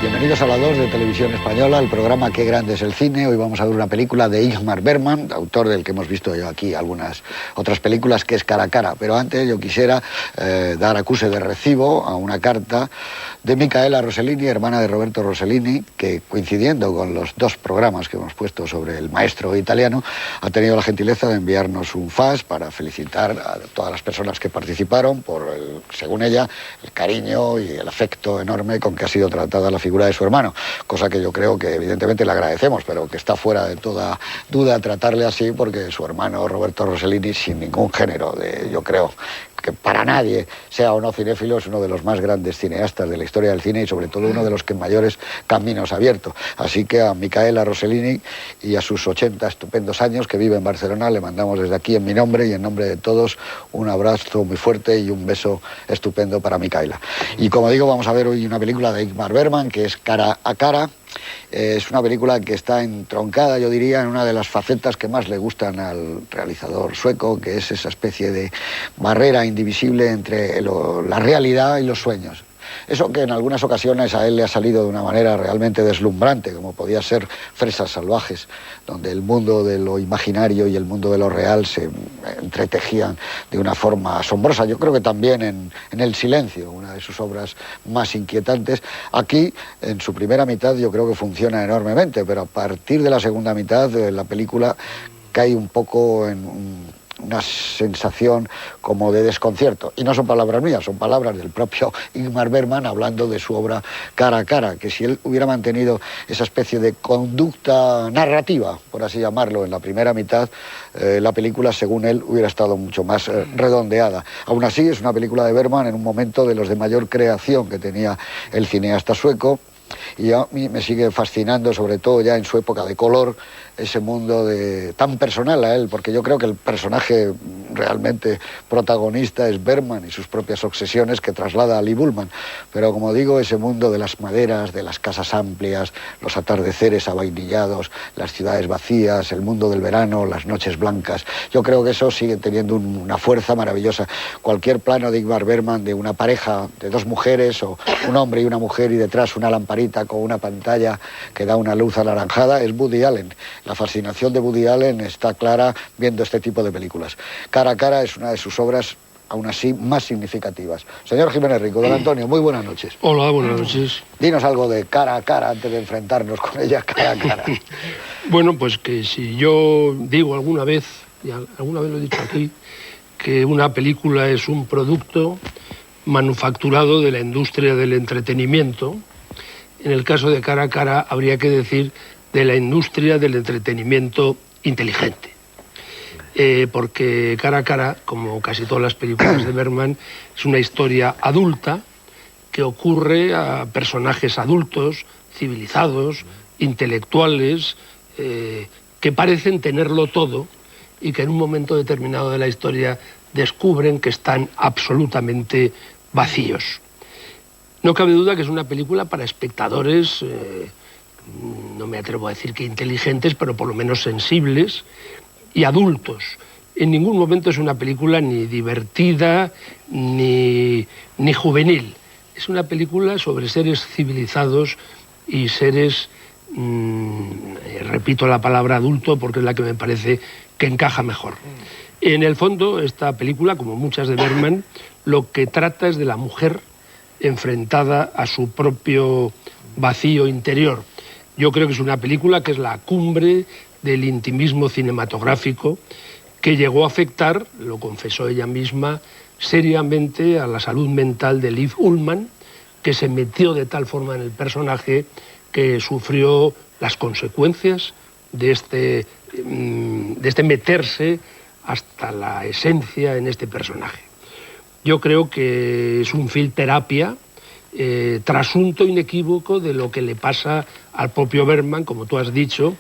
Bienvenidos a la 2 de Televisión Española, el programa Qué grande es el cine. Hoy vamos a ver una película de Ingmar Bergman, autor del que hemos visto yo aquí algunas otras películas, que es Cara a cara. Pero antes yo quisiera dar acuse de recibo a una carta de Micaela Rossellini, hermana de Roberto Rossellini, que coincidiendo con los dos programas que hemos puesto sobre el maestro italiano, ha tenido la gentileza de enviarnos un fax para felicitar a todas las personas que participaron por, según ella, el cariño y el afecto enorme con que ha sido tratada la figura de su hermano, cosa que yo creo que evidentemente le agradecemos, pero que está fuera de toda duda tratarle así, porque su hermano Roberto Rossellini, sin ningún género de, yo creo, que para nadie, sea o no cinéfilo, es uno de los más grandes cineastas de la historia del cine y sobre todo uno de los que mayores caminos ha abierto. Así que a Micaela Rossellini y a sus 80 estupendos años, que vive en Barcelona, le mandamos desde aquí en mi nombre y en nombre de todos un abrazo muy fuerte y un beso estupendo para Micaela. Y como digo, vamos a ver hoy una película de Ingmar Bergman, que es Cara a cara. Es una película que está entroncada, yo diría, en una de las facetas que más le gustan al realizador sueco, que es esa especie de barrera indivisible entre la realidad y los sueños. Eso que en algunas ocasiones a él le ha salido de una manera realmente deslumbrante, como podía ser Fresas salvajes, donde el mundo de lo imaginario y el mundo de lo real se entretejían de una forma asombrosa. Yo creo que también en El silencio, una de sus obras más inquietantes. Aquí, en su primera mitad, yo creo que funciona enormemente, pero a partir de la segunda mitad la película cae un poco en una sensación como de desconcierto. Y no son palabras mías, son palabras del propio Ingmar Bergman hablando de su obra Cara a cara, que si él hubiera mantenido esa especie de conducta narrativa, por así llamarlo, en la primera mitad, la película, según él, hubiera estado mucho más redondeada. Aún así, es una película de Bergman en un momento de los de mayor creación que tenía el cineasta sueco, y a mí me sigue fascinando, sobre todo ya en su época de color, ese mundo tan personal a él, porque yo creo que el personaje realmente protagonista es Bergman y sus propias obsesiones que traslada a Lee Bullman. Pero como digo, ese mundo de las maderas, de las casas amplias, los atardeceres avainillados, las ciudades vacías, el mundo del verano, las noches blancas, yo creo que eso sigue teniendo una fuerza maravillosa. Cualquier plano de Ingmar Bergman de una pareja de dos mujeres o un hombre y una mujer y detrás una lamparita con una pantalla que da una luz anaranjada es Woody Allen. La fascinación de Woody Allen está clara viendo este tipo de películas. Cara a cara es una de sus obras, aún así, más significativas. Señor Jiménez Rico, don Antonio, muy buenas noches. Hola, buenas noches. Dinos algo de Cara a cara antes de enfrentarnos con ella cara a cara. Bueno, pues que si yo digo alguna vez, y alguna vez lo he dicho aquí, que una película es un producto manufacturado de la industria del entretenimiento, en el caso de Cara a cara habría que decir de la industria del entretenimiento inteligente. Porque Cara a cara, como casi todas las películas de Bergman, es una historia adulta que ocurre a personajes adultos, civilizados, intelectuales, que parecen tenerlo todo y que en un momento determinado de la historia descubren que están absolutamente vacíos. No cabe duda que es una película para espectadores, no me atrevo a decir que inteligentes, pero por lo menos sensibles y adultos. En ningún momento es una película ni divertida ni juvenil. Es una película sobre seres civilizados y seres, repito la palabra adulto porque es la que me parece que encaja mejor. En el fondo, esta película, como muchas de Bergman, lo que trata es de la mujer enfrentada a su propio vacío interior. Yo creo que es una película que es la cumbre del intimismo cinematográfico, que llegó a afectar, lo confesó ella misma, seriamente a la salud mental de Liv Ullmann, que se metió de tal forma en el personaje que sufrió las consecuencias de este meterse hasta la esencia en este personaje. Yo creo que es un film terapia, trasunto inequívoco de lo que le pasa al propio Bergman, como tú has dicho,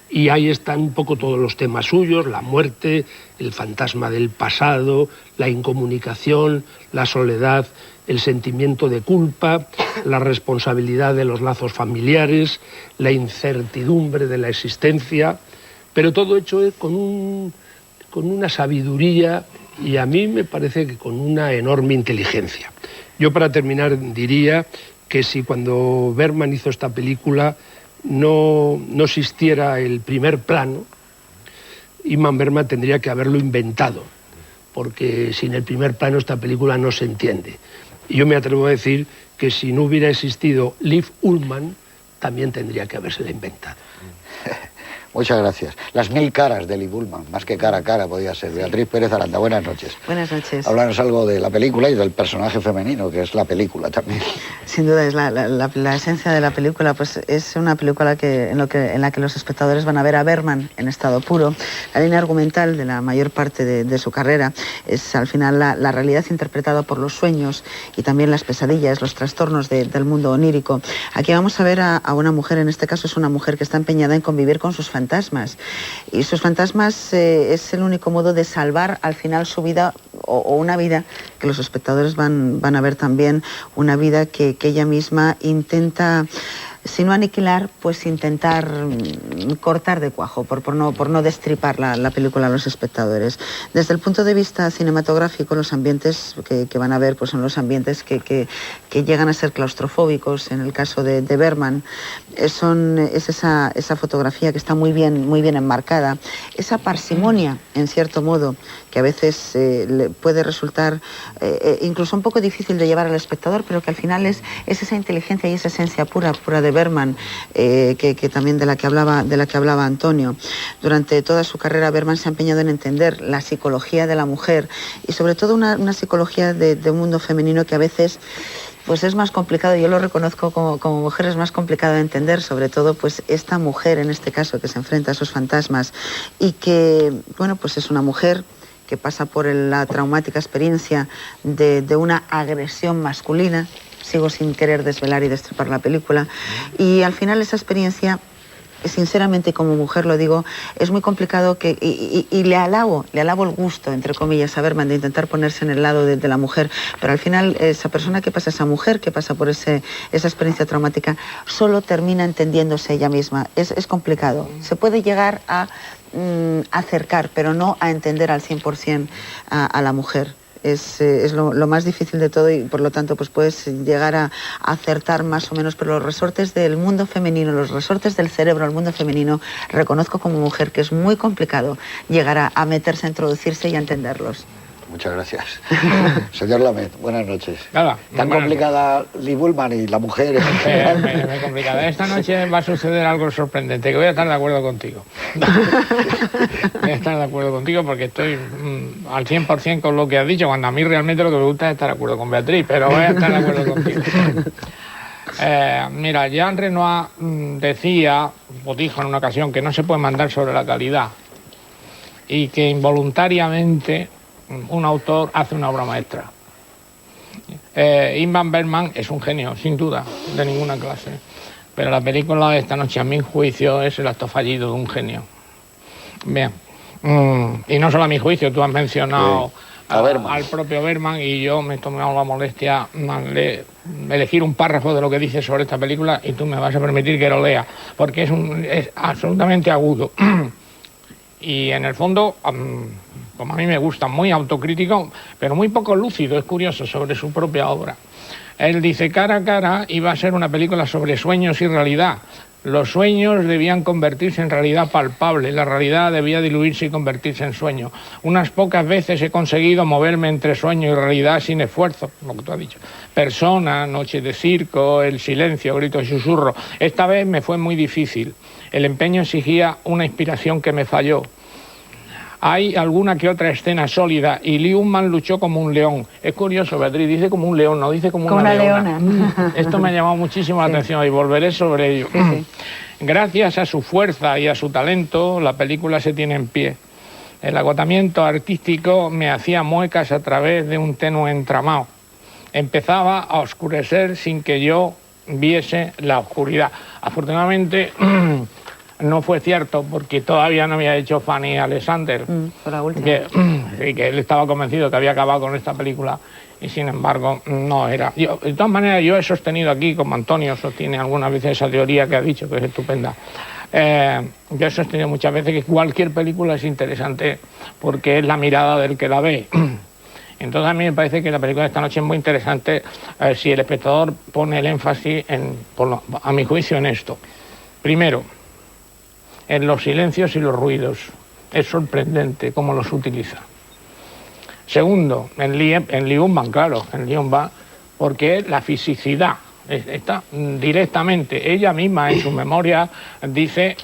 y ahí están un poco todos los temas suyos: la muerte, el fantasma del pasado, la incomunicación, la soledad, el sentimiento de culpa, la responsabilidad de los lazos familiares, la incertidumbre de la existencia, pero todo hecho con una sabiduría y a mí me parece que con una enorme inteligencia. Yo, para terminar, diría que si cuando Bergman hizo esta película no existiera el primer plano, Ingmar Bergman tendría que haberlo inventado, porque sin el primer plano esta película no se entiende. Y yo me atrevo a decir que si no hubiera existido Liv Ullmann, también tendría que habérsela inventado. Muchas gracias. Las 1000 caras de Liv Ullmann, más que cara a cara podía ser. Beatriz Pérez Aranda, buenas noches. Buenas noches. Háblanos algo de la película y del personaje femenino, que es la película también. Sin duda, es la esencia de la película, pues es una película en la que los espectadores van a ver a Bergman en estado puro. La línea argumental de la mayor parte de su carrera es al final la realidad interpretada por los sueños y también las pesadillas, los trastornos del mundo onírico. Aquí vamos a ver a una mujer, en este caso es una mujer que está empeñada en convivir con sus fantasmas. Y sus fantasmas es el único modo de salvar al final su vida o una vida que los espectadores van a ver también, una vida que ella misma intenta, si no aniquilar, pues intentar cortar de cuajo, por no destripar la película a los espectadores. Desde el punto de vista cinematográfico, los ambientes que van a ver pues son los ambientes que llegan a ser claustrofóbicos. En el caso de Bergman, es esa fotografía que está muy bien enmarcada, esa parsimonia, en cierto modo, que a veces le puede resultar incluso un poco difícil de llevar al espectador, pero que al final es esa inteligencia y esa esencia pura de Bergman, que también de la que hablaba Antonio. Durante toda su carrera Bergman se ha empeñado en entender la psicología de la mujer y sobre todo una psicología de un mundo femenino que a veces pues es más complicado, yo lo reconozco como mujer, es más complicado de entender, sobre todo pues esta mujer en este caso que se enfrenta a esos fantasmas y que, bueno, pues es una mujer que pasa por la traumática experiencia de una agresión masculina. Sigo sin querer desvelar y destripar la película. Y al final esa experiencia, sinceramente, como mujer lo digo, es muy complicado y le alabo el gusto, entre comillas, a Bergman de intentar ponerse en el lado de la mujer, pero al final esa persona que pasa, esa mujer que pasa por esa experiencia traumática, solo termina entendiéndose ella misma. Es complicado. Se puede llegar a acercar, pero no a entender al 100% a la mujer. Es lo más difícil de todo y por lo tanto pues puedes llegar a acertar más o menos, pero los resortes del mundo femenino, los resortes del cerebro al mundo femenino, reconozco como mujer que es muy complicado llegar a meterse, a introducirse y a entenderlos. Muchas gracias. Señor Lamet, buenas noches. Nada, ¿Tan complicada Liv Ullmann y la mujer? Muy complicada. Esta noche va a suceder algo sorprendente, que voy a estar de acuerdo contigo. Voy a estar de acuerdo contigo porque estoy al 100% con lo que has dicho, cuando a mí realmente lo que me gusta es estar de acuerdo con Beatriz, pero voy a estar de acuerdo contigo. Mira, Jean Renoir decía, o dijo en una ocasión, que no se puede mandar sobre la calidad y que involuntariamente un autor hace una obra maestra. Ingmar Bergman es un genio, sin duda, de ninguna clase. Pero la película de esta noche, a mi juicio, es el acto fallido de un genio. Bien. Y no solo a mi juicio, tú has mencionado al propio Bergman y yo me he tomado la molestia de elegir un párrafo de lo que dice sobre esta película y tú me vas a permitir que lo lea, porque es absolutamente agudo. Y en el fondo, como a mí me gusta, muy autocrítico, pero muy poco lúcido, es curioso, sobre su propia obra. Él dice, cara a cara iba a ser una película sobre sueños y realidad. Los sueños debían convertirse en realidad palpable, la realidad debía diluirse y convertirse en sueño. Unas pocas veces he conseguido moverme entre sueño y realidad sin esfuerzo, lo que tú has dicho. Persona, noche de circo, el silencio, grito y susurro. Esta vez me fue muy difícil. El empeño exigía una inspiración que me falló. Hay alguna que otra escena sólida y Liv Ullmann luchó como un león. Es curioso, Beatriz, dice como un león, no dice como una leona. Esto me ha llamado muchísimo la atención y volveré sobre ello. Gracias a su fuerza y a su talento, la película se tiene en pie. El agotamiento artístico me hacía muecas a través de un tenue entramado. Empezaba a oscurecer sin que yo viese la oscuridad. Afortunadamente no fue cierto, porque todavía no había hecho Fanny Alexander, fue la última. Que él estaba convencido que había acabado con esta película y sin embargo no era. De todas maneras, yo he sostenido aquí, como Antonio sostiene algunas veces esa teoría que ha dicho, que es estupenda. Yo he sostenido muchas veces que cualquier película es interesante porque es la mirada del que la ve. Entonces a mí me parece que la película de esta noche es muy interesante si el espectador pone el énfasis, a mi juicio, en esto. Primero, en los silencios y los ruidos. Es sorprendente cómo los utiliza. Segundo, en Lee Un-man, claro, en Lee Un-man, porque la fisicidad está directamente, ella misma en su memoria dice